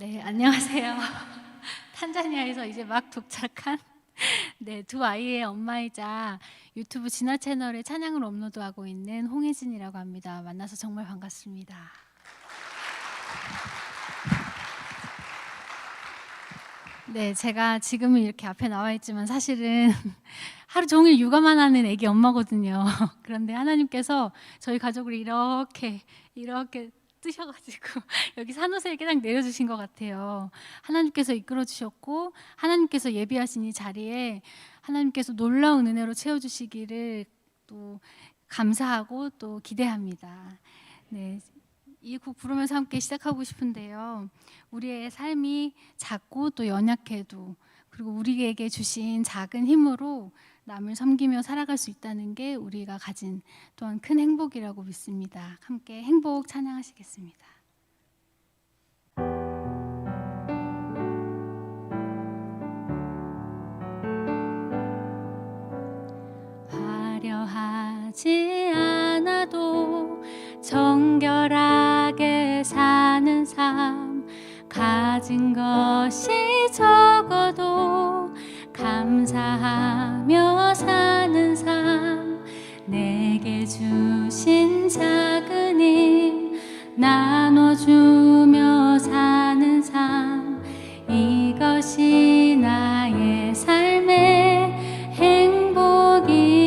네, 안녕하세요. 탄자니아에서 이제 막 도착한 두 아이의 엄마이자 유튜브 진화 채널에 찬양을 업로드하고 있는 홍혜진이라고 합니다. 만나서 정말 반갑습니다. 네, 제가 지금은 이렇게 앞에 나와 있지만 사실은 하루 종일 육아만 하는 애기 엄마거든요. 그런데 하나님께서 저희 가족을 이렇게 뜨셔가지고 여기 산호세에 딱 내려주신 것 같아요. 하나님께서 이끌어 주셨고 하나님께서 예비하신 이 자리에 하나님께서 놀라운 은혜로 채워주시기를 또 감사하고 또 기대합니다. 네, 이 곡 부르면서 함께 시작하고 싶은데요. 우리의 삶이 작고 또 연약해도 그리고 우리에게 주신 작은 힘으로 남을 섬기며 살아갈 수 있다는 게 우리가 가진 또한 큰 행복이라고 믿습니다. 함께 행복 찬양하시겠습니다. 화려하지 않아도 정결하게 사는 삶, 가진 것이 적어도 감사하며 사는 삶, 내게 주신 작은 힘 나눠주며 사는 삶, 이것이 나의 삶의 행복이라오.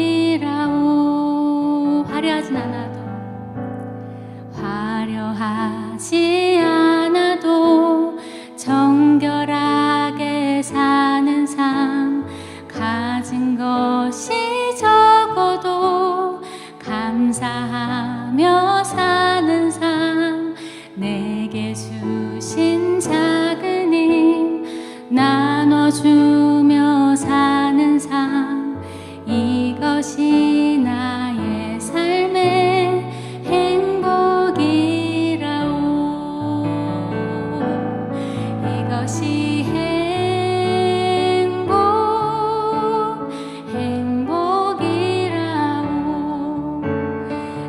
화려하지 않아도 정결하게 사는 삶, 가진 것이 적어도 감사하며 사는 삶, 내게 주신 작은 힘 나눠주며 사는 삶, 이것이 나의 삶의 행복이라오. 이것이 행복이라오.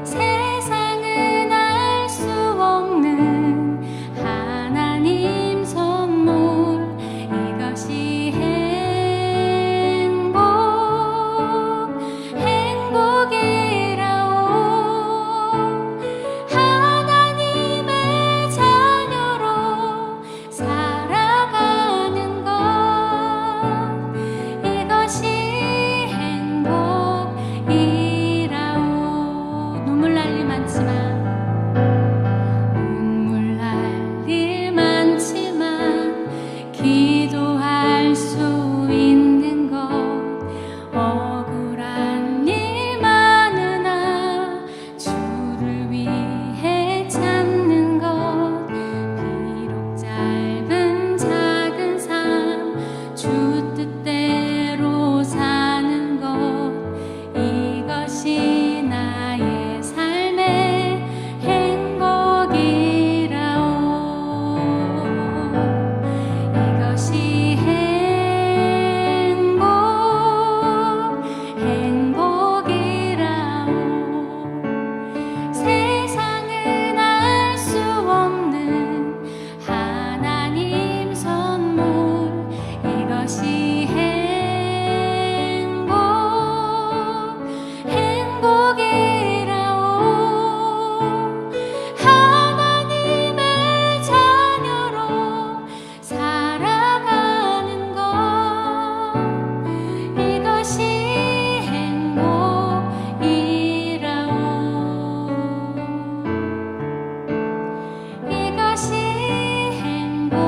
세상은 알 수 없는 하나님 선물, 이것이 행복이라오. 하나님의 자녀로 살아가는 것, 이것이 행복이라오. 눈물 날 일 많지만 기도할 수 있는 것, 억울한 일 많으나 주를 위해 참는 것, 비록 짧은 작은 삶 주 뜻대로 사는 것, 이것이 나의 삶의 행복이라오. 이것이 행복이라오. 세상은 알 수 없는 하나님 선물, 이것이 행복이라오. 하나님의 자녀로 살아가는 것, 이것이 행복이라오. 이것이 행복이라오.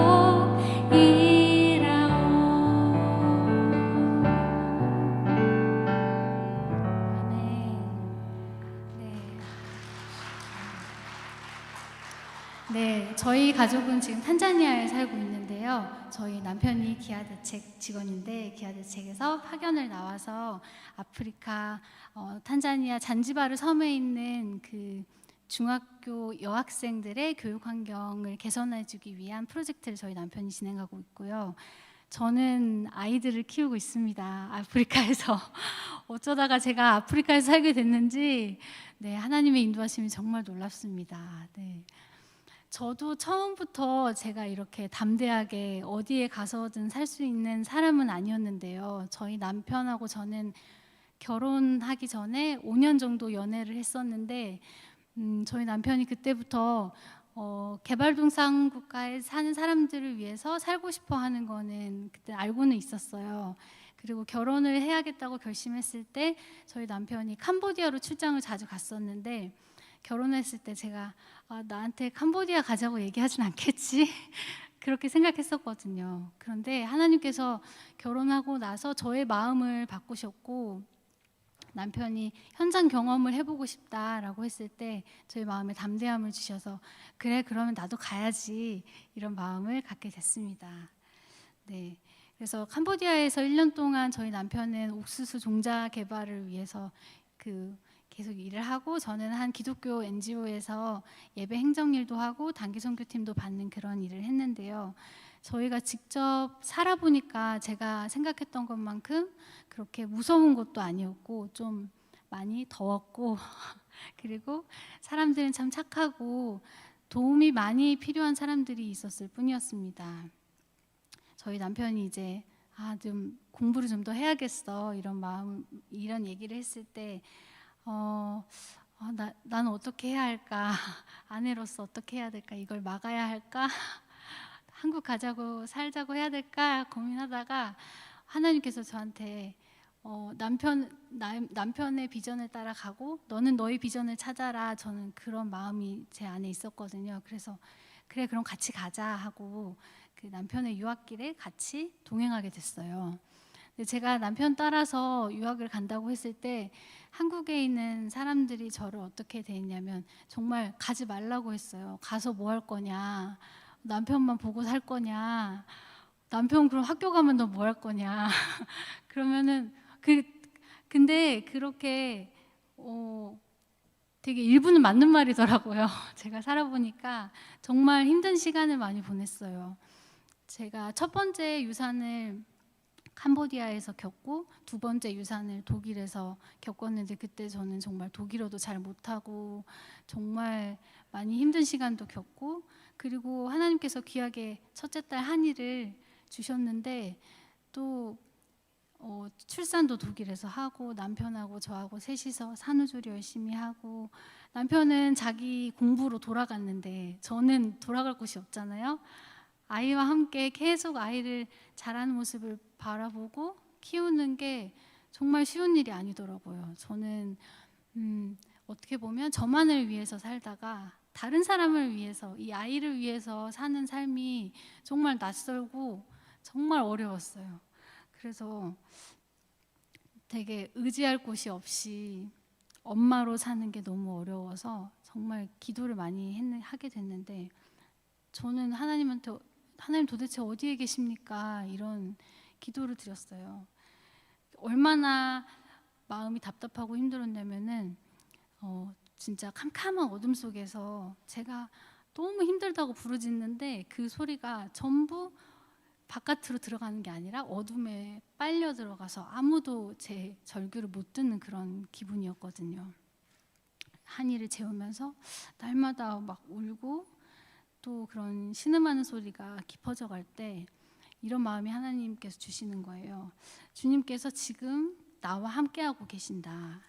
네, 저희 가족은 지금 탄자니아에 살고 있는데요. 저희 남편이 기아 대책 직원인데 기아 대책에서 파견을 나와서 아프리카 탄자니아 잔지바르 섬에 있는 그 중학교 여학생들의 교육 환경을 개선해주기 위한 프로젝트를 저희 남편이 진행하고 있고요. 저는 아이들을 키우고 있습니다. 아프리카에서. 어쩌다가 제가 아프리카에서 살게 됐는지 하나님의 인도하심이 정말 놀랍습니다. 저도 처음부터 제가 이렇게 담대하게 어디에 가서든 살 수 있는 사람은 아니었는데요. 저희 남편하고 저는 결혼하기 전에 5년 정도 연애를 했었는데 저희 남편이 그때부터 개발도상 국가에 사는 사람들을 위해서 살고 싶어 하는 거는 그때 알고는 있었어요. 그리고 결혼을 해야겠다고 결심했을 때 저희 남편이 캄보디아로 출장을 자주 갔었는데, 결혼했을 때 제가 나한테 캄보디아 가자고 얘기하진 않겠지? 그렇게 생각했었거든요. 그런데 하나님께서 결혼하고 나서 저의 마음을 바꾸셨고, 남편이 현장 경험을 해보고 싶다라고 했을 때 저희 마음에 담대함을 주셔서, 그래 그러면 나도 가야지, 이런 마음을 갖게 됐습니다. 네, 그래서 캄보디아에서 1년 동안 저희 남편은 옥수수 종자 개발을 위해서 계속 일을 하고, 저는 한 기독교 NGO에서 예배 행정일도 하고 단기 선교팀도 받는 그런 일을 했는데요. 저희가 직접 살아보니까 제가 생각했던 것만큼 그렇게 무서운 것도 아니었고 좀 많이 더웠고 그리고 사람들은 참 착하고 도움이 많이 필요한 사람들이 있었을 뿐이었습니다. 저희 남편이 이제 좀 공부를 좀 더 해야겠어, 이런 얘기를 했을 때 나는 어떻게 해야 할까? 아내로서 어떻게 해야 될까? 이걸 막아야 할까? 한국 가자고 살자고 해야 될까 고민하다가 하나님께서 저한테 남편의 비전을 따라가고 너는 너의 비전을 찾아라, 저는 그런 마음이 제 안에 있었거든요. 그래서 그래 그럼 같이 가자 하고 그 남편의 유학길에 같이 동행하게 됐어요. 근데 제가 남편 따라서 유학을 간다고 했을 때 한국에 있는 사람들이 저를 어떻게 대했냐면 정말 가지 말라고 했어요. 가서 뭐 할 거냐, 남편만 보고 살 거냐, 남편 그럼 학교 가면 너 뭐 할 거냐 그러면은 근데 그렇게 되게 일부는 맞는 말이더라고요. 제가 살아보니까 정말 힘든 시간을 많이 보냈어요. 제가 첫 번째 유산을 캄보디아에서 겪고 두 번째 유산을 독일에서 겪었는데, 그때 저는 정말 독일어도 잘 못하고 정말 많이 힘든 시간도 겪고, 그리고 하나님께서 귀하게 첫째 딸 한이를 주셨는데 또 출산도 독일에서 하고 남편하고 저하고 셋이서 산후조리 열심히 하고, 남편은 자기 공부로 돌아갔는데 저는 돌아갈 곳이 없잖아요. 아이와 함께 계속 아이를 자라는 모습을 바라보고 키우는 게 정말 쉬운 일이 아니더라고요. 저는 어떻게 보면 저만을 위해서 살다가 다른 사람을 위해서, 이 아이를 위해서 사는 삶이 정말 낯설고 정말 어려웠어요. 그래서 되게 의지할 곳이 없이 엄마로 사는 게 너무 어려워서 정말 기도를 많이 하게 됐는데, 저는 하나님한테 하나님 도대체 어디에 계십니까? 이런 기도를 드렸어요. 얼마나 마음이 답답하고 힘들었냐면은 진짜 캄캄한 어둠 속에서 제가 너무 힘들다고 부르짖는데 그 소리가 전부 바깥으로 들어가는 게 아니라 어둠에 빨려 들어가서 아무도 제 절규를 못 듣는 그런 기분이었거든요. 한이를 재우면서 날마다 막 울고 또 그런 신음하는 소리가 깊어져 갈 때 이런 마음이 하나님께서 주시는 거예요. 주님께서 지금 나와 함께하고 계신다.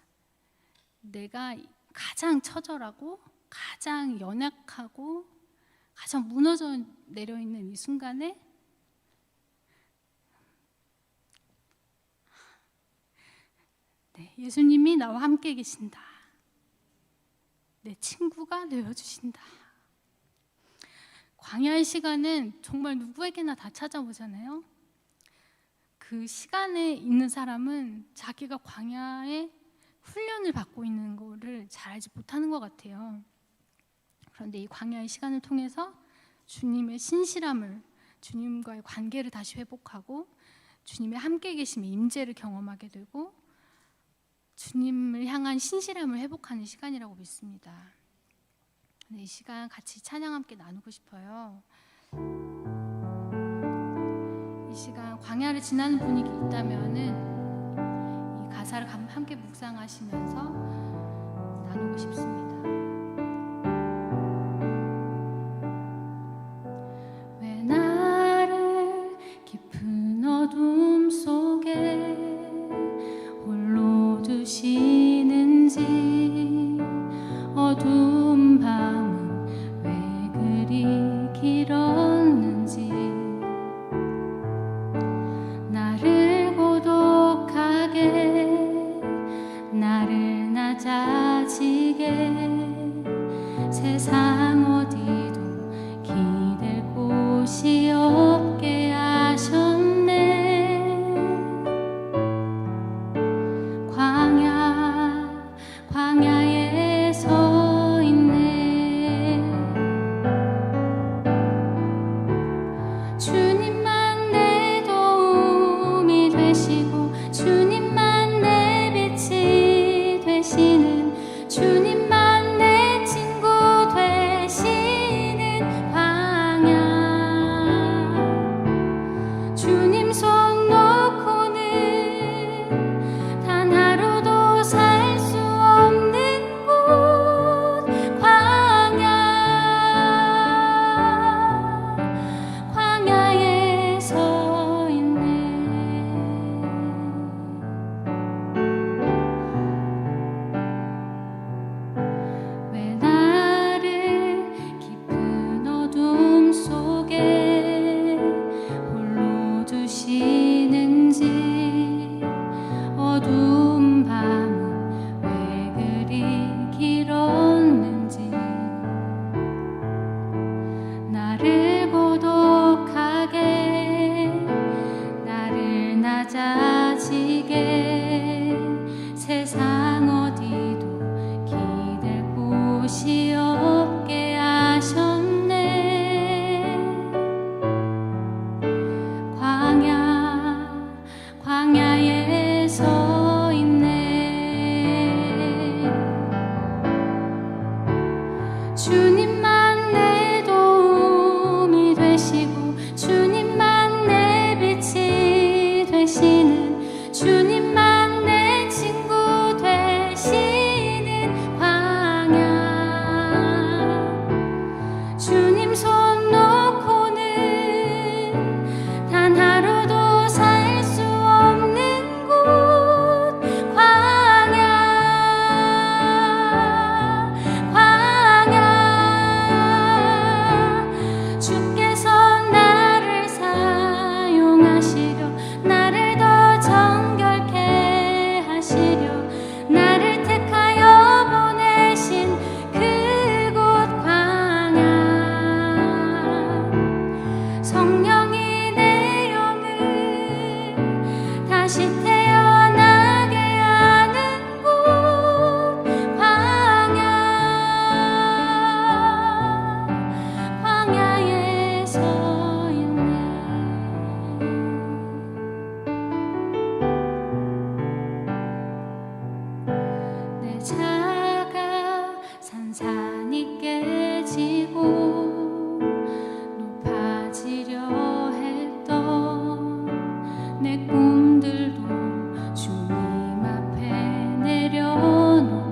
내가 가장 처절하고 가장 연약하고 가장 무너져 내려있는 이 순간에 예수님이 나와 함께 계신다. 내 친구가 되어주신다. 광야의 시간은 정말 누구에게나 다 찾아오잖아요. 그 시간에 있는 사람은 자기가 광야에 훈련을 받고 있는 거를 잘 알지 못하는 것 같아요. 그런데 이 광야의 시간을 통해서 주님의 신실함을, 주님과의 관계를 다시 회복하고 주님의 함께 계심의 임재를 경험하게 되고 주님을 향한 신실함을 회복하는 시간이라고 믿습니다. 이 시간 같이 찬양 함께 나누고 싶어요. 이 시간 광야를 지나는 분위기 있다면은 이 가사를 함께 묵상하시면서 나누고 싶습니다. 어두운 밤은 왜 그리 길었는지 나를 고독하게 나를 낮아지게 세상 어디도 기댈 곳이 없게 하셨네. 광야에 서 있네. 주님만 내 도움이 되시고 주님만 내 빛이 되시는 주님만 내 친구 되시는 광야. 주님 손 놓고는 단 하루도 살 수 없는 곳 광야에 서 있네. 왜 나를 깊은 어둠 속에 홀로 두시는지 어두운 밤은 왜 그리 길었는지 나를 고독하게 나를 낮아지게 세상 어디도 기댈 곳이 없게 하셨네. 광야에 서 있네. 주님만 내 도움이 되시고 주님만 내 빛이 되시는 주님만 내 친구 되시는 광야. 주님 손 놓고는 단 하루도 살 수 없는 곳 광야. 주께서 나를 사용하시려 나를 더 정결케 하시려 나를 택하여 보내신 그곳 광야. 성령이 내 영을 다시 태어나게 하는 곳 광야에 서 있네. 내 자가 산산이 깨지고 높아지려 했던 내 꿈들도 주님 앞에 내려놓고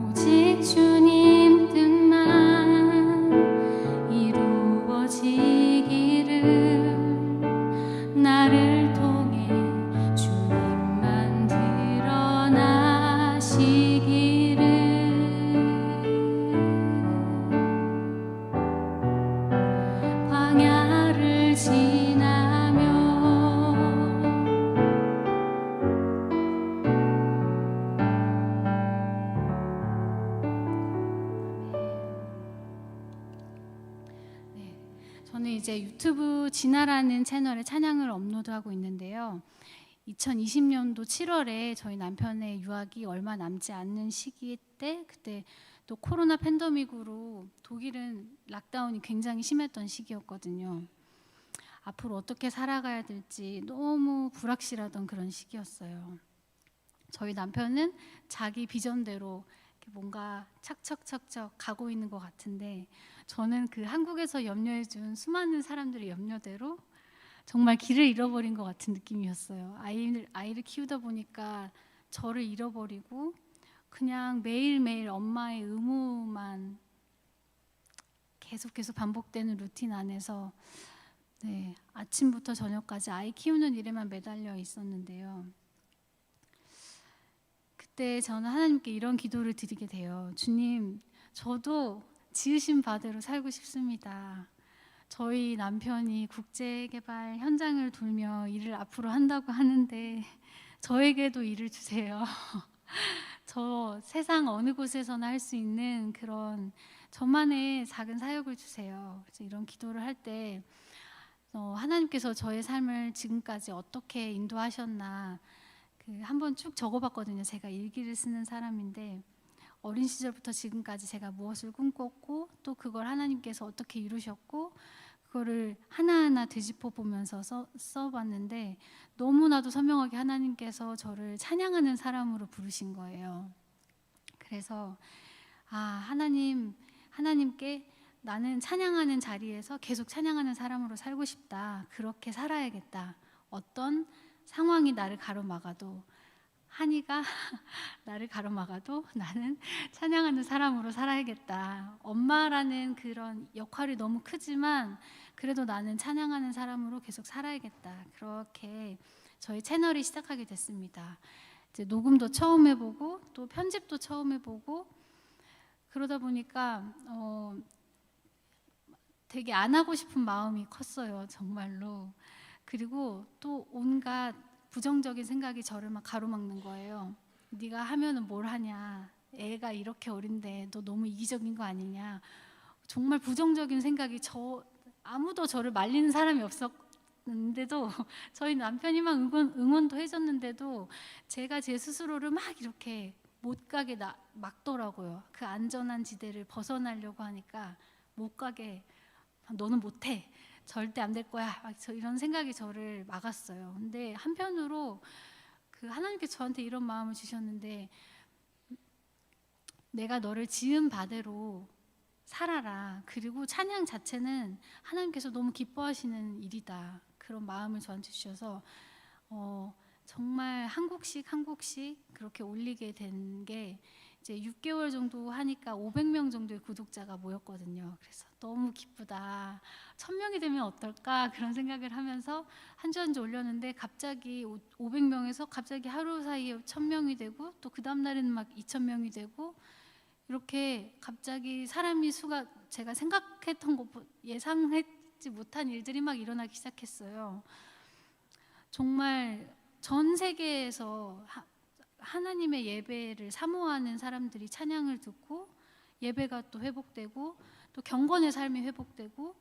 오직 주님 뜻만 이루어지기를 나를 통해 주님만 드러나시기를 광야를 지나며 네, 저는 이제 유튜브 진아라는 채널에 찬양을 업로드하고 있는데요. 2020년도 7월에 저희 남편의 유학이 얼마 남지 않는 시기 때 그때 또 코로나 팬데믹으로 독일은 락다운이 굉장히 심했던 시기였거든요. 앞으로 어떻게 살아가야 될지 너무 불확실하던 그런 시기였어요. 저희 남편은 자기 비전대로 뭔가 착척 가고 있는 것 같은데 저는 그 한국에서 염려해준 수많은 사람들의 염려대로 정말 길을 잃어버린 것 같은 느낌이었어요. 아이를 키우다 보니까 저를 잃어버리고 그냥 매일매일 엄마의 의무만 계속 반복되는 루틴 안에서 아침부터 저녁까지 아이 키우는 일에만 매달려 있었는데요. 그때 저는 하나님께 이런 기도를 드리게 돼요. 주님, 저도 지으신 바대로 살고 싶습니다. 저희 남편이 국제개발 현장을 돌며 일을 앞으로 한다고 하는데 저에게도 일을 주세요. 저 세상 어느 곳에서나 할 수 있는 그런 저만의 작은 사역을 주세요. 그래서 이런 기도를 할 때 하나님께서 저의 삶을 지금까지 어떻게 인도하셨나 한번 쭉 적어봤거든요. 제가 일기를 쓰는 사람인데 어린 시절부터 지금까지 제가 무엇을 꿈꿨고 또 그걸 하나님께서 어떻게 이루셨고 그거를 하나하나 되짚어 보면서 써봤는데 너무나도 선명하게 하나님께서 저를 찬양하는 사람으로 부르신 거예요. 그래서 하나님께 나는 찬양하는 자리에서 계속 찬양하는 사람으로 살고 싶다. 그렇게 살아야겠다. 어떤 상황이 나를 가로막아도 한이가 나를 가로막아도 나는 찬양하는 사람으로 살아야겠다. 엄마라는 그런 역할이 너무 크지만 그래도 나는 찬양하는 사람으로 계속 살아야겠다. 그렇게 저희 채널이 시작하게 됐습니다. 이제 녹음도 처음 해보고 또 편집도 처음 해보고 그러다 보니까 되게 안 하고 싶은 마음이 컸어요. 정말로. 그리고 또 온갖 부정적인 생각이 저를 막 가로막는 거예요. 네가 하면은 뭘 하냐, 애가 이렇게 어린데 너 너무 이기적인 거 아니냐. 정말 부정적인 생각이 아무도 저를 말리는 사람이 없었는데도 저희 남편이 막 응원도 해줬는데도 제가 제 스스로를 막 이렇게 못 가게 막더라고요. 그 안전한 지대를 벗어나려고 하니까 못 가게, 너는 못해, 절대 안 될 거야, 이런 생각이 저를 막았어요. 근데 한편으로 하나님께서 저한테 이런 마음을 주셨는데 내가 너를 지은 바대로 살아라. 그리고 찬양 자체는 하나님께서 너무 기뻐하시는 일이다. 그런 마음을 저한테 주셔서 정말 한 곡씩 그렇게 올리게 된 게 이제 6개월 정도 하니까 500명 정도의 구독자가 모였거든요. 그래서 너무 기쁘다. 1000명이 되면 어떨까 그런 생각을 하면서 한 주 한 주 올렸는데 갑자기 500명에서 갑자기 하루 사이에 1000명이 되고 또 그 다음 날에는 막 2000명이 되고 이렇게 갑자기 사람이 수가 제가 생각했던 것보다 예상하지 못한 일들이 막 일어나기 시작했어요. 정말 전 세계에서 하나님의 예배를 사모하는 사람들이 찬양을 듣고 예배가 또 회복되고 또 경건의 삶이 회복되고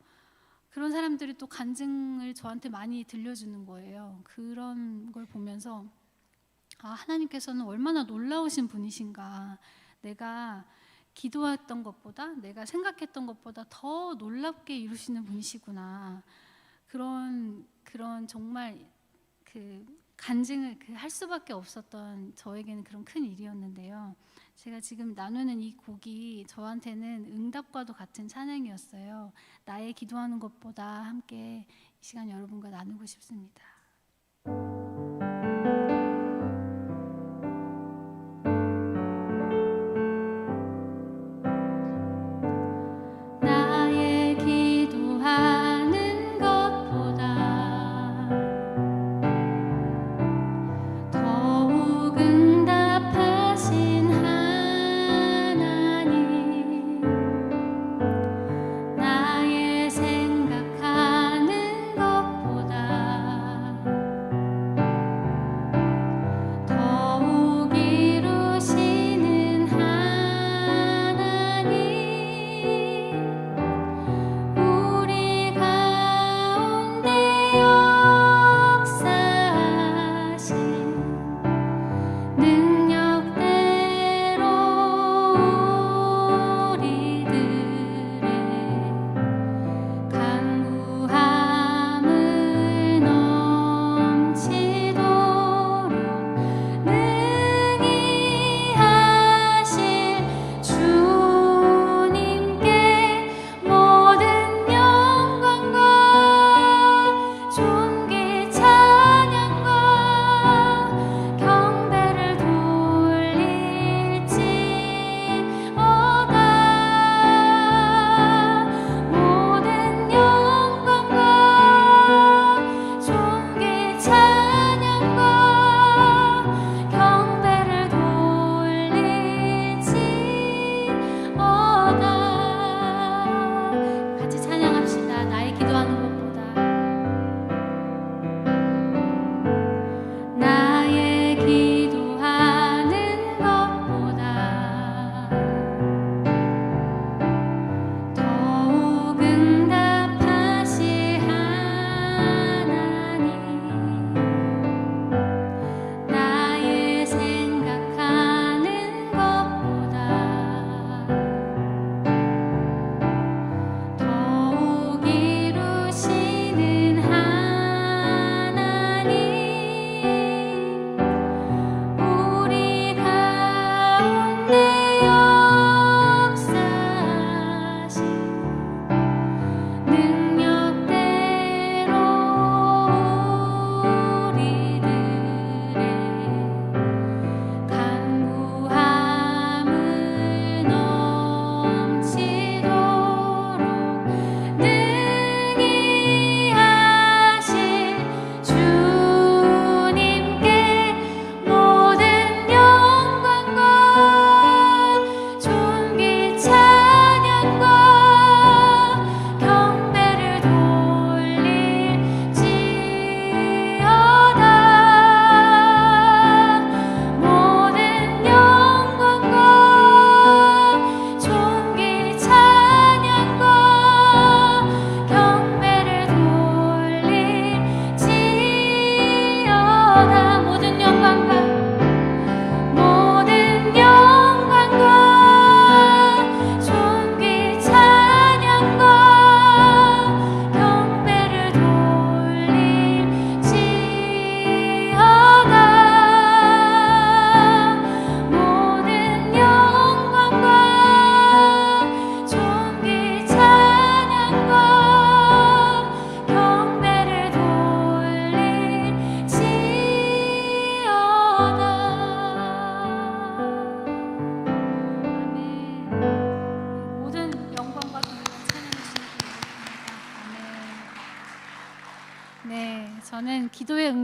그런 사람들이 또 간증을 저한테 많이 들려주는 거예요. 그런 걸 보면서 하나님께서는 얼마나 놀라우신 분이신가. 내가 기도했던 것보다 내가 생각했던 것보다 더 놀랍게 이루시는 분이시구나. 그런 정말 간증을 할 수밖에 없었던 저에게는 그런 큰 일이었는데요. 제가 지금 나누는 이 곡이 저한테는 응답과도 같은 찬양이었어요. 나의 기도하는 것보다 함께 이 시간 여러분과 나누고 싶습니다.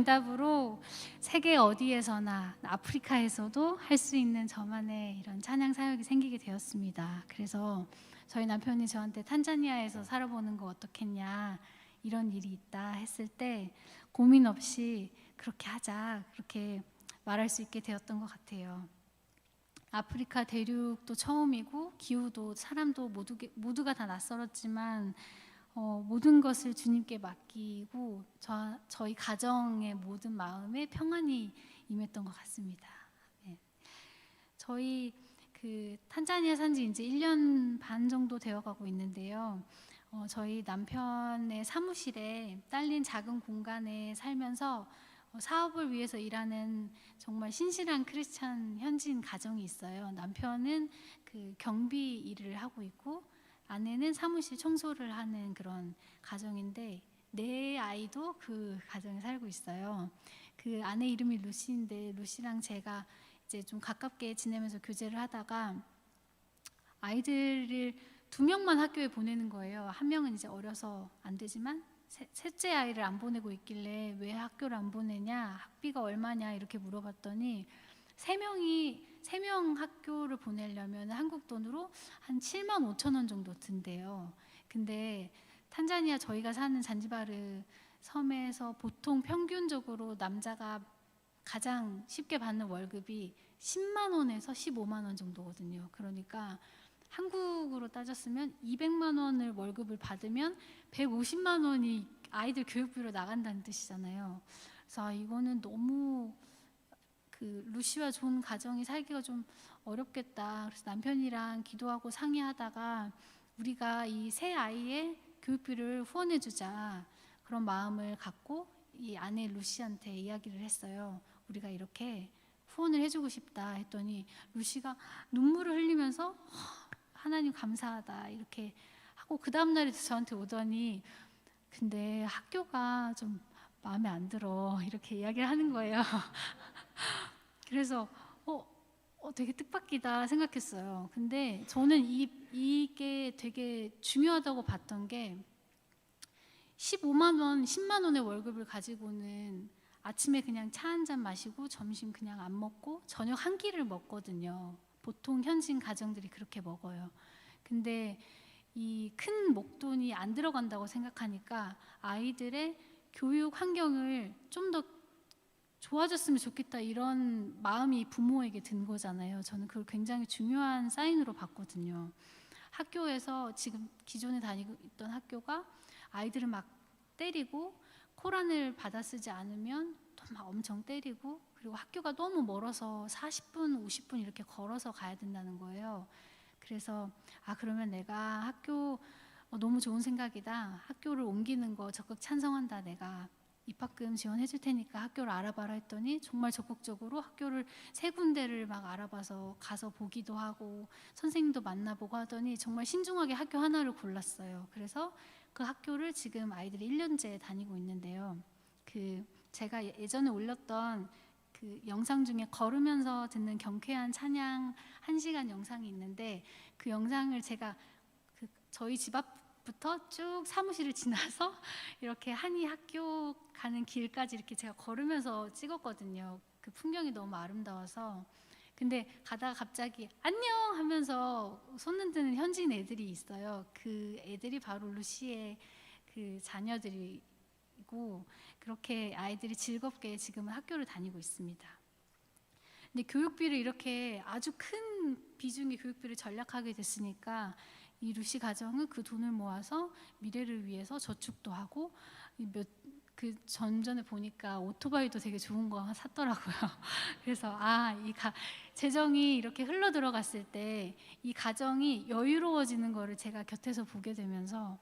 응답으로 세계 어디에서나 아프리카에서도 할 수 있는 저만의 이런 찬양 사역이 생기게 되었습니다. 그래서 저희 남편이 저한테 탄자니아에서 살아보는 거 어떻겠냐, 이런 일이 있다 했을 때 고민 없이 그렇게 하자, 그렇게 말할 수 있게 되었던 것 같아요. 아프리카 대륙도 처음이고 기후도 사람도 모두가 다 낯설었지만 모든 것을 주님께 맡기고 저희 가정의 모든 마음에 평안이 임했던 것 같습니다. 네. 저희 탄자니아 산지 이제 1년 반 정도 되어가고 있는데요. 저희 남편의 사무실에 딸린 작은 공간에 살면서 사업을 위해서 일하는 정말 신실한 크리스찬 현지인 가정이 있어요. 남편은 경비 일을 하고 있고 아내는 사무실 청소를 하는 그런 가정인데 내 아이도 그 가정에 살고 있어요. 그 아내 이름이 루시인데 루시랑 제가 이제 좀 가깝게 지내면서 교제를 하다가 아이들을 2명만 학교에 보내는 거예요. 한 명은 이제 어려서 안 되지만 셋째 아이를 안 보내고 있길래 왜 학교를 안 보내냐, 학비가 얼마냐 이렇게 물어봤더니 3명 학교를 보내려면 한국 돈으로 한 7만 5천 원 정도 든대요. 근데 탄자니아 저희가 사는 잔지바르 섬에서 보통 평균적으로 남자가 가장 쉽게 받는 월급이 10만 원에서 15만 원 정도거든요. 그러니까 한국으로 따졌으면 200만 원을 월급을 받으면 150만 원이 아이들 교육비로 나간다는 뜻이잖아요. 그래서 이거는 너무 루시와 좋은 가정이 살기가 좀 어렵겠다. 그래서 남편이랑 기도하고 상의하다가 우리가 이 세 아이의 교육비를 후원해주자, 그런 마음을 갖고 이 아내 루시한테 이야기를 했어요. 우리가 이렇게 후원을 해주고 싶다 했더니 루시가 눈물을 흘리면서 하나님 감사하다 이렇게 하고 그 다음날에 저한테 오더니 근데 학교가 좀 마음에 안 들어 이렇게 이야기를 하는 거예요. 그래서 되게 뜻밖이다 생각했어요. 근데 저는 이게 되게 중요하다고 봤던 게 15만 원, 10만 원의 월급을 가지고는 아침에 그냥 차 한 잔 마시고 점심 그냥 안 먹고 저녁 한 끼를 먹거든요. 보통 현지인 가정들이 그렇게 먹어요. 근데 이 큰 목돈이 안 들어간다고 생각하니까 아이들의 교육 환경을 좀 더 좋아졌으면 좋겠다 이런 마음이 부모에게 든 거잖아요. 저는 그걸 굉장히 중요한 사인으로 봤거든요. 학교에서 지금 기존에 다니고 있던 학교가 아이들을 막 때리고 코란을 받아 쓰지 않으면 또 막 엄청 때리고, 그리고 학교가 너무 멀어서 40분, 50분 이렇게 걸어서 가야 된다는 거예요. 그래서 그러면 내가 학교 너무 좋은 생각이다. 학교를 옮기는 거 적극 찬성한다. 내가 입학금 지원해 줄 테니까 학교를 알아봐라 했더니 정말 적극적으로 학교를 3군데를 막 알아봐서 가서 보기도 하고 선생님도 만나보고 하더니 정말 신중하게 학교 하나를 골랐어요. 그래서 그 학교를 지금 아이들이 1년째 다니고 있는데요. 제가 예전에 올렸던 영상 중에 걸으면서 듣는 경쾌한 찬양 1시간 영상이 있는데 그 영상을 제가 저희 집 앞부터 쭉 사무실을 지나서 이렇게 한이 학교 가는 길까지 이렇게 제가 걸으면서 찍었거든요. 그 풍경이 너무 아름다워서. 근데 가다가 갑자기 안녕 하면서 손 흔드는 현지인 애들이 있어요. 그 애들이 바로 루시의 자녀들이고 그렇게 아이들이 즐겁게 지금은 학교를 다니고 있습니다. 근데 교육비를 이렇게 아주 큰 비중의 교육비를 전락하게 됐으니까 이 루시 가정은 그 돈을 모아서 미래를 위해서 저축도 하고 전전에 보니까 오토바이도 되게 좋은 거 샀더라고요. 그래서 이 재정이 이렇게 흘러 들어갔을 때 이 가정이 여유로워지는 거를 제가 곁에서 보게 되면서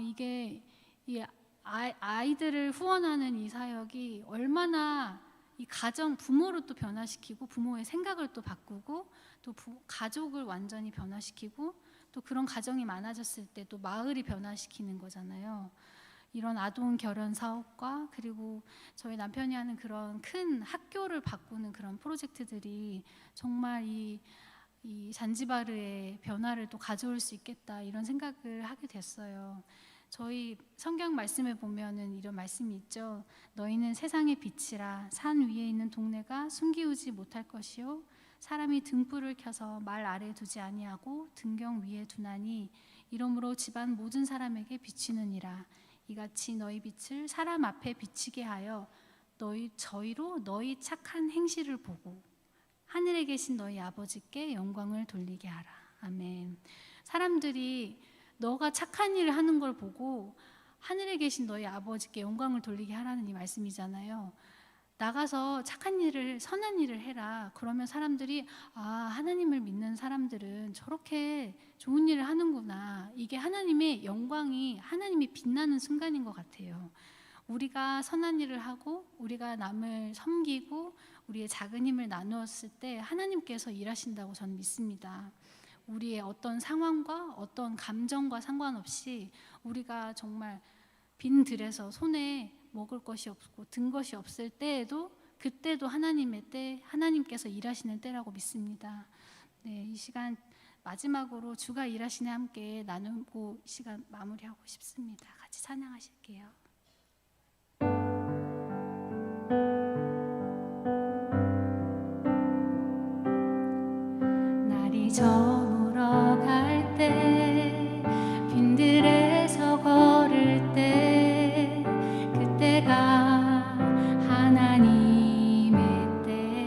이게 이 아이들을 후원하는 이 사역이 얼마나 이 가정 부모를 또 변화시키고 부모의 생각을 또 바꾸고 또 가족을 완전히 변화시키고 또 그런 가정이 많아졌을 때 또 마을이 변화시키는 거잖아요. 이런 아동 결혼 사업과 그리고 저희 남편이 하는 그런 큰 학교를 바꾸는 그런 프로젝트들이 정말 이 잔지바르의 변화를 또 가져올 수 있겠다 이런 생각을 하게 됐어요. 저희 성경 말씀에 보면은 이런 말씀이 있죠. 너희는 세상의 빛이라. 산 위에 있는 동네가 숨기우지 못할 것이요 사람이 등불을 켜서 말 아래에 두지 아니하고 등경 위에 두나니 이러므로 집안 모든 사람에게 비치느니라. 이같이 너희 빛을 사람 앞에 비치게 하여 저희로 너희 착한 행실을 보고 하늘에 계신 너희 아버지께 영광을 돌리게 하라. 아멘. 사람들이 너가 착한 일을 하는 걸 보고 하늘에 계신 너희 아버지께 영광을 돌리게 하라는 이 말씀이잖아요. 나가서 착한 일을, 선한 일을 해라. 그러면 사람들이 하나님을 믿는 사람들은 저렇게 좋은 일을 하는구나. 이게 하나님의 영광이, 하나님이 빛나는 순간인 것 같아요. 우리가 선한 일을 하고 우리가 남을 섬기고 우리의 작은 힘을 나누었을 때 하나님께서 일하신다고 저는 믿습니다. 우리의 어떤 상황과 어떤 감정과 상관없이 우리가 정말 빈 들에서 손에 먹을 것이 없고 든 것이 없을 때에도 그때도 하나님의 때, 하나님께서 일하시는 때라고 믿습니다. 네, 이 시간 마지막으로 주가 일하시네 함께 나누고 이 시간 마무리하고 싶습니다. 같이 찬양하실게요. 날이 저물어 갈 때 빈들에서 걸을 때 그때가 하나님의 때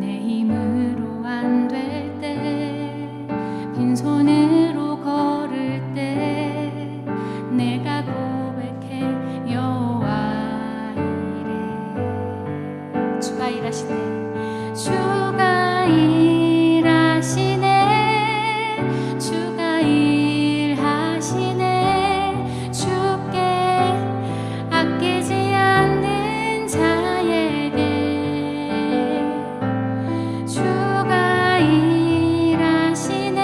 내 힘으로 안 될 때 빈손으로 걸을 때 내가 고백해 여호와 이래. 주가 일하시네. 주가 일하시네. 주가 일하시네. 주께 아끼지 않는 자에게 주가 일하시네.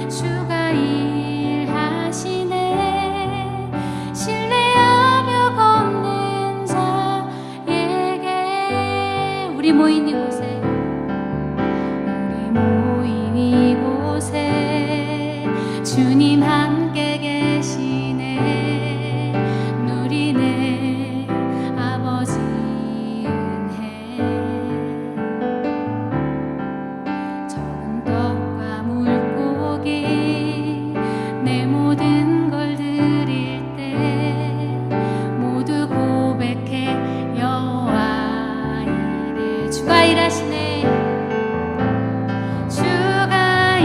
주가 일하시네. 신뢰하며 걷는 자에게 우리 모인 이곳에 주님 함께 계시네. 누리네 아버지 은혜. 적은 떡과 물고기 내 모든 걸 드릴 때 모두 고백해 여호와 이래. 주가 일하시네. 주가